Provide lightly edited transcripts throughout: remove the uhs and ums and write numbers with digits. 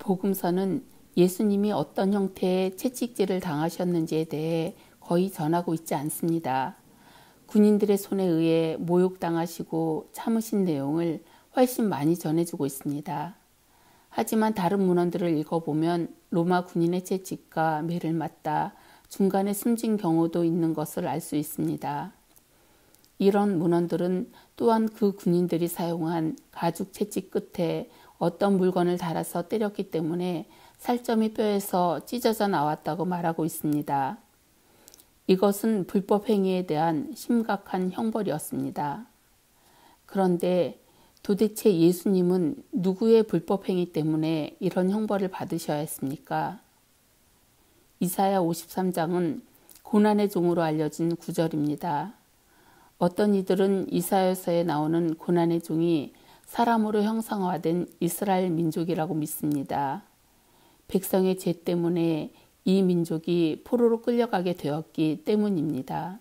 복음서는 예수님이 어떤 형태의 채찍질을 당하셨는지에 대해 거의 전하고 있지 않습니다. 군인들의 손에 의해 모욕당하시고 참으신 내용을 훨씬 많이 전해주고 있습니다. 하지만 다른 문헌들을 읽어보면 로마 군인의 채찍과 매를 맞다 중간에 숨진 경우도 있는 것을 알 수 있습니다. 이런 문헌들은 또한 그 군인들이 사용한 가죽 채찍 끝에 어떤 물건을 달아서 때렸기 때문에 살점이 뼈에서 찢어져 나왔다고 말하고 있습니다. 이것은 불법 행위에 대한 심각한 형벌이었습니다. 그런데 도대체 예수님은 누구의 불법 행위 때문에 이런 형벌을 받으셔야 했습니까? 이사야 53장은 고난의 종으로 알려진 구절입니다. 어떤 이들은 이사야서에 나오는 고난의 종이 사람으로 형상화된 이스라엘 민족이라고 믿습니다. 백성의 죄 때문에 이 민족이 포로로 끌려가게 되었기 때문입니다.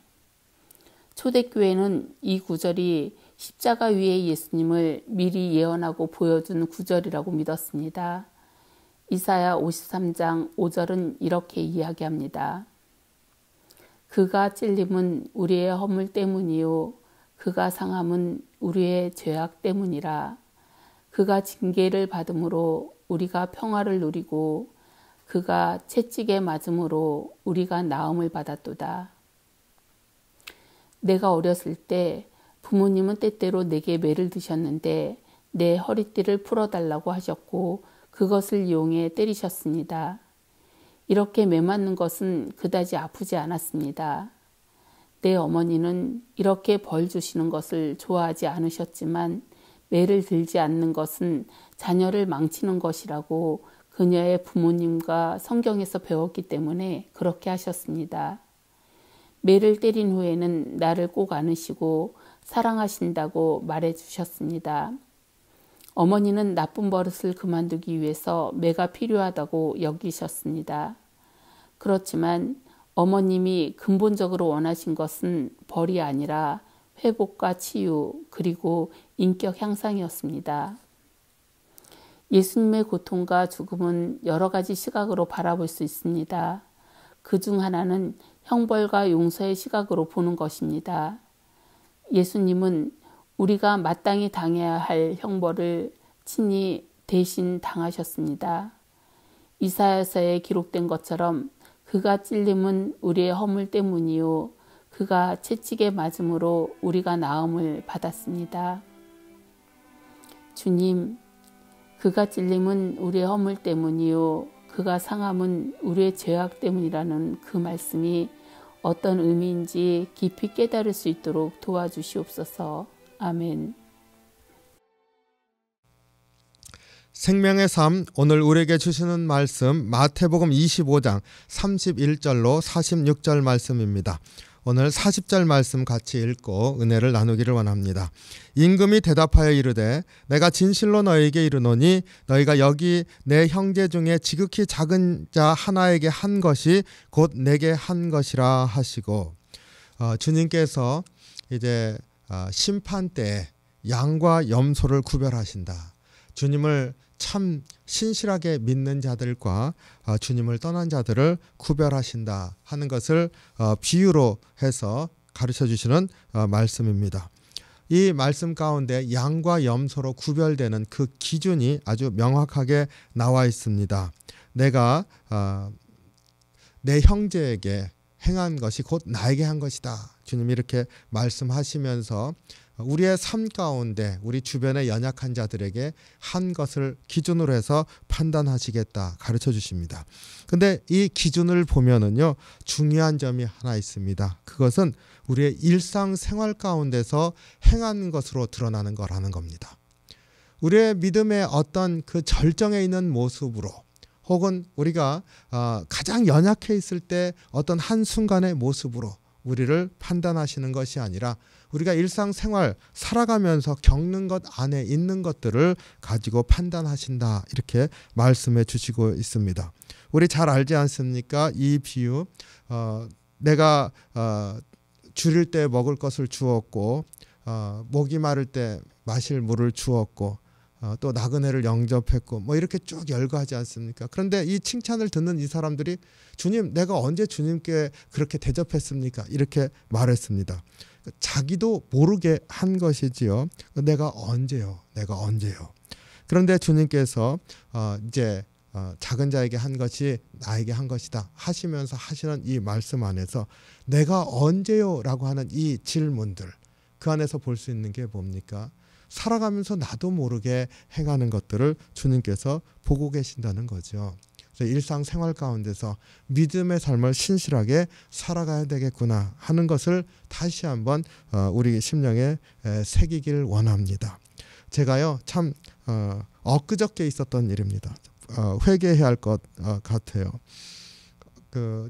초대교회는 이 구절이 십자가 위에 예수님을 미리 예언하고 보여준 구절이라고 믿었습니다. 이사야 53장 5절은 이렇게 이야기합니다. 그가 찔림은 우리의 허물 때문이요 그가 상함은 우리의 죄악 때문이라. 그가 징계를 받음으로 우리가 평화를 누리고 그가 채찍에 맞음으로 우리가 나음을 받았도다. 내가 어렸을 때 부모님은 때때로 내게 매를 드셨는데 내 허리띠를 풀어달라고 하셨고 그것을 이용해 때리셨습니다. 이렇게 매 맞는 것은 그다지 아프지 않았습니다. 내 어머니는 이렇게 벌 주시는 것을 좋아하지 않으셨지만 매를 들지 않는 것은 자녀를 망치는 것이라고 그녀의 부모님과 성경에서 배웠기 때문에 그렇게 하셨습니다. 매를 때린 후에는 나를 꼭 안으시고 사랑하신다고 말해 주셨습니다. 어머니는 나쁜 버릇을 그만두기 위해서 매가 필요하다고 여기셨습니다. 그렇지만 어머님이 근본적으로 원하신 것은 벌이 아니라 회복과 치유 그리고 인격 향상이었습니다. 예수님의 고통과 죽음은 여러 가지 시각으로 바라볼 수 있습니다. 그중 하나는 형벌과 용서의 시각으로 보는 것입니다. 예수님은 우리가 마땅히 당해야 할 형벌을 친히 대신 당하셨습니다. 이사야서에 기록된 것처럼 그가 찔림은 우리의 허물 때문이요 그가 채찍에 맞음으로 우리가 나음을 받았습니다. 주님, 그가 찔림은 우리의 허물 때문이요 그가 상함은 우리의 죄악 때문이라는 그 말씀이 어떤 의미인지 깊이 깨달을 수 있도록 도와주시옵소서. 아멘. 생명의 삶, 오늘 우리에게 주시는 말씀 마태복음 25장 31절로 46절 말씀입니다. 오늘 40절 말씀 같이 읽고 은혜를 나누기를 원합니다. 임금이 대답하여 이르되 내가 진실로 너희에게 이르노니 너희가 여기 내 형제 중에 지극히 작은 자 하나에게 한 것이 곧 내게 한 것이라 하시고, 주님께서 이제 심판 때에 양과 염소를 구별하신다. 주님을 참 신실하게 믿는 자들과 주님을 떠난 자들을 구별하신다 하는 것을 비유로 해서 가르쳐 주시는 말씀입니다. 이 말씀 가운데 양과 염소로 구별되는 그 기준이 아주 명확하게 나와 있습니다. 내가 내 형제에게 행한 것이 곧 나에게 한 것이다. 주님이 이렇게 말씀하시면서 우리의 삶 가운데 우리 주변의 연약한 자들에게 한 것을 기준으로 해서 판단하시겠다 가르쳐 주십니다. 근데 이 기준을 보면은요, 중요한 점이 하나 있습니다. 그것은 우리의 일상생활 가운데서 행하는 것으로 드러나는 거라는 겁니다. 우리의 믿음의 어떤 그 절정에 있는 모습으로, 혹은 우리가 가장 연약해 있을 때 어떤 한순간의 모습으로 우리를 판단하시는 것이 아니라 우리가 일상생활 살아가면서 겪는 것 안에 있는 것들을 가지고 판단하신다, 이렇게 말씀해 주시고 있습니다. 우리 잘 알지 않습니까? 이 비유, 내가 줄일 때 먹을 것을 주었고 목이 마를 때 마실 물을 주었고 또 나그네를 영접했고 뭐 이렇게 쭉 열거하지 않습니까? 그런데 이 칭찬을 듣는 이 사람들이 주님, 내가 언제 주님께 그렇게 대접했습니까? 이렇게 말했습니다. 자기도 모르게 한 것이지요. 내가 언제요? 내가 언제요? 그런데 주님께서 이제 작은 자에게 한 것이 나에게 한 것이다 하시면서 하시는 이 말씀 안에서 내가 언제요? 라고 하는 이 질문들, 그 안에서 볼 수 있는 게 뭡니까? 살아가면서 나도 모르게 행하는 것들을 주님께서 보고 계신다는 거죠. 그래서 일상생활 가운데서 믿음의 삶을 신실하게 살아가야 되겠구나 하는 것을 다시 한번 우리 심령에 새기길 원합니다. 제가요 참 엊그저께 있었던 일입니다. 회개해야 할 것 같아요.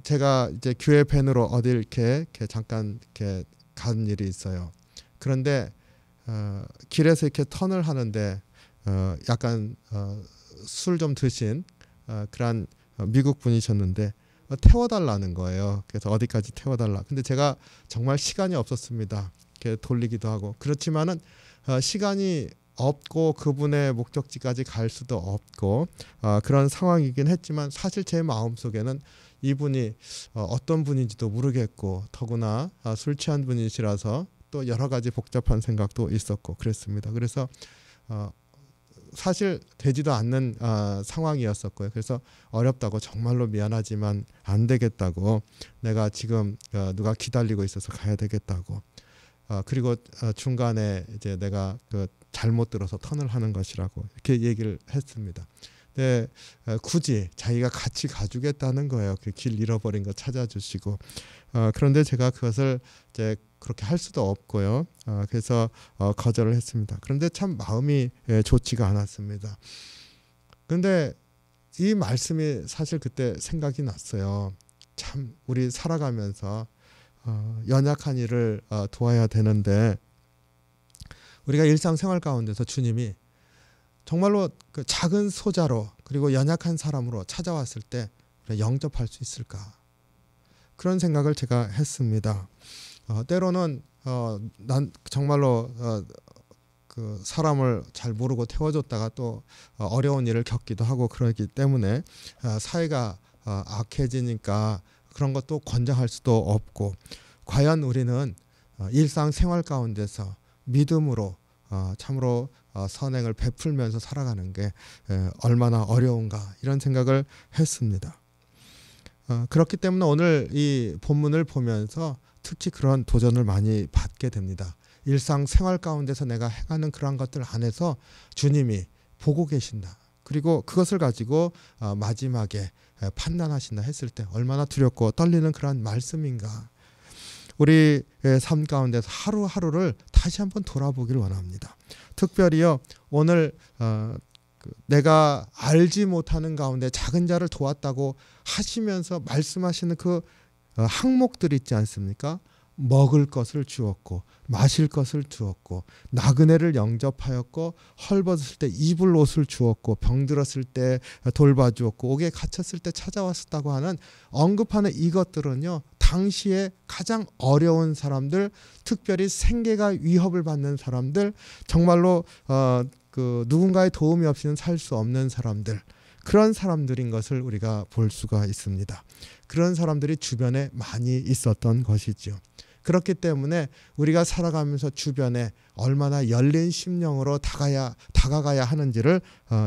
제가 이제 교회 밴으로 어디 이렇게 잠깐 이렇게 간 일이 있어요. 그런데 길에서 이렇게 턴을 하는데 약간 술 좀 드신 그런 미국 분이셨는데 태워달라는 거예요. 그래서 어디까지 태워달라. 근데 제가 정말 시간이 없었습니다. 이렇게 돌리기도 하고 그렇지만은 시간이 없고 그분의 목적지까지 갈 수도 없고 그런 상황이긴 했지만 사실 제 마음속에는 이분이 어떤 분인지도 모르겠고 더구나 술 취한 분이시라서 또 여러 가지 복잡한 생각도 있었고 그랬습니다. 그래서 사실 되지도 않는 상황이었었고요. 그래서 어렵다고 정말로 미안하지만 안 되겠다고 내가 지금 누가 기다리고 있어서 가야 되겠다고 그리고 중간에 이제 내가 잘못 들어서 턴을 하는 것이라고 이렇게 얘기를 했습니다. 근데 굳이 자기가 같이 가주겠다는 거예요. 그 길 잃어버린 거 찾아주시고 그런데 제가 그것을 이제 그렇게 할 수도 없고요. 그래서 거절을 했습니다. 그런데 참 마음이 좋지가 않았습니다. 그런데 이 말씀이 사실 그때 생각이 났어요. 참 우리 살아가면서 연약한 이를 도와야 되는데 우리가 일상생활 가운데서 주님이 정말로 그 작은 소자로 그리고 연약한 사람으로 찾아왔을 때 영접할 수 있을까? 그런 생각을 제가 했습니다. 때로는 난 정말로 그 사람을 잘 모르고 태워줬다가 또 어려운 일을 겪기도 하고 그러기 때문에 사회가 악해지니까 그런 것도 권장할 수도 없고 과연 우리는 일상생활 가운데서 믿음으로 참으로 선행을 베풀면서 살아가는 게 얼마나 어려운가 이런 생각을 했습니다. 그렇기 때문에 오늘 이 본문을 보면서 특히 그런 도전을 많이 받게 됩니다. 일상생활 가운데서 내가 행하는 그러한 것들 안에서 주님이 보고 계신다. 그리고 그것을 가지고 마지막에 판단하신다 했을 때 얼마나 두렵고 떨리는 그런 말씀인가. 우리 삶 가운데서 하루하루를 다시 한번 돌아보길 원합니다. 특별히요 오늘 내가 알지 못하는 가운데 작은 자를 도왔다고 하시면서 말씀하시는 그 항목들 있지 않습니까? 먹을 것을 주었고 마실 것을 주었고 나그네를 영접하였고 헐벗을 때 입을 옷을 주었고 병들었을 때 돌봐주었고 옥에 갇혔을 때 찾아왔었다고 하는 언급하는 이것들은요 당시에 가장 어려운 사람들, 특별히 생계가 위협을 받는 사람들, 정말로 누군가의 도움이 없이는 살 수 없는 사람들, 그런 사람들인 것을 우리가 볼 수가 있습니다. 그런 사람들이 주변에 많이 있었던 것이죠. 그렇기 때문에 우리가 살아가면서 주변에 얼마나 열린 심령으로 다가가야 하는지를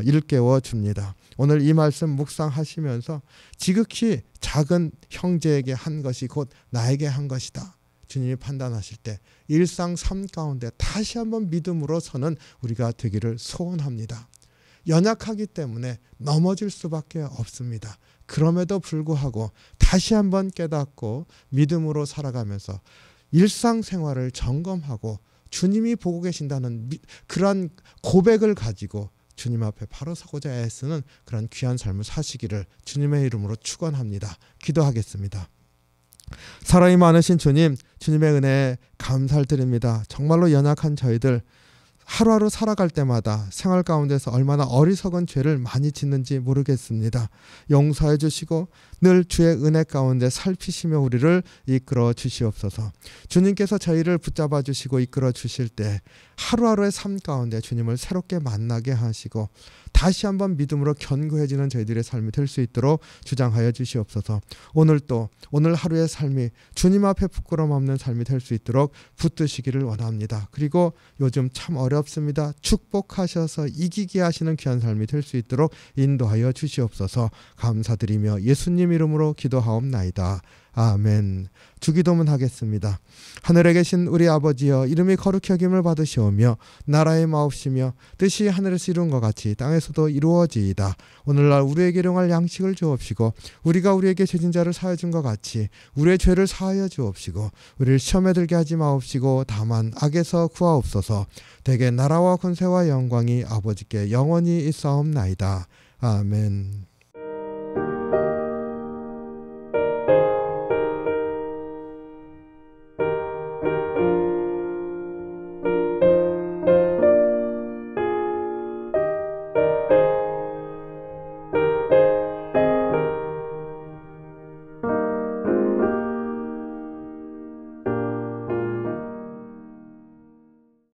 일깨워 줍니다. 오늘 이 말씀 묵상하시면서 지극히 작은 형제에게 한 것이 곧 나에게 한 것이다. 주님이 판단하실 때 일상 삶 가운데 다시 한번 믿음으로 서는 우리가 되기를 소원합니다. 연약하기 때문에 넘어질 수밖에 없습니다. 그럼에도 불구하고 다시 한번 깨닫고 믿음으로 살아가면서 일상생활을 점검하고 주님이 보고 계신다는 그러한 고백을 가지고 주님 앞에 바로 서고자 애쓰는 그런 귀한 삶을 사시기를 주님의 이름으로 축원합니다. 기도하겠습니다. 사랑이 많으신 주님, 주님의 은혜에 감사를 드립니다. 정말로 연약한 저희들 하루하루 살아갈 때마다 생활 가운데서 얼마나 어리석은 죄를 많이 짓는지 모르겠습니다. 용서해 주시고 늘 주의 은혜 가운데 살피시며 우리를 이끌어 주시옵소서. 주님께서 저희를 붙잡아 주시고 이끌어 주실 때 하루하루의 삶 가운데 주님을 새롭게 만나게 하시고 다시 한번 믿음으로 견고해지는 저희들의 삶이 될 수 있도록 주장하여 주시옵소서. 오늘 하루의 삶이 주님 앞에 부끄럼 없는 삶이 될 수 있도록 붙드시기를 원합니다. 그리고 요즘 참 어렵습니다. 축복하셔서 이기게 하시는 귀한 삶이 될 수 있도록 인도하여 주시옵소서. 감사드리며 예수님 이름으로 기도하옵나이다. 아멘. 주기도문 하겠습니다. 하늘에 계신 우리 아버지여, 이름이 거룩히 여김을 받으시오며 나라의 마옵시며 뜻이 하늘에서 이룬 것 같이 땅에서도 이루어지이다. 오늘날 우리에게 일용할 양식을 주옵시고 우리가 우리에게 죄진 자를 사하여 준 것 같이 우리의 죄를 사하여 주옵시고 우리를 시험에 들게 하지 마옵시고 다만 악에서 구하옵소서. 대개 나라와 권세와 영광이 아버지께 영원히 있사옵나이다. 아멘.